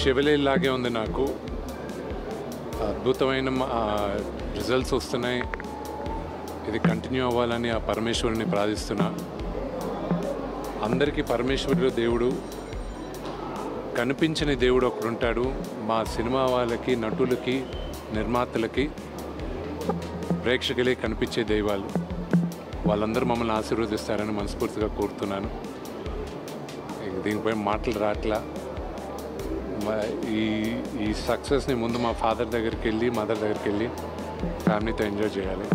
షెవెలేలాగే ఉంది నాకు. అద్భుతమైన రిజల్ట్స్ వస్తున్నాయి. ఇది కంటిన్యూ అవ్వాలని ఆ పరమేశ్వరుని ప్రార్థిస్తున్నా. అందరికీ పరమేశ్వరుడు దేవుడు, కనిపించని దేవుడు ఒకడు ఉంటాడు. మా సినిమా వాళ్ళకి, నటులకి, నిర్మాతలకి, ప్రేక్షకులే కనిపించే దైవాలు. వాళ్ళందరూ మమ్మల్ని ఆశీర్వదిస్తారని మనస్ఫూర్తిగా కోరుతున్నాను. దీనిపై మాటలు రాట్లా. ఈ సక్సెస్ని ముందు మా ఫాదర్ దగ్గరికి వెళ్ళి, మదర్ దగ్గరికి వెళ్ళి ఫ్యామిలీతో ఎంజాయ్ చేయాలి.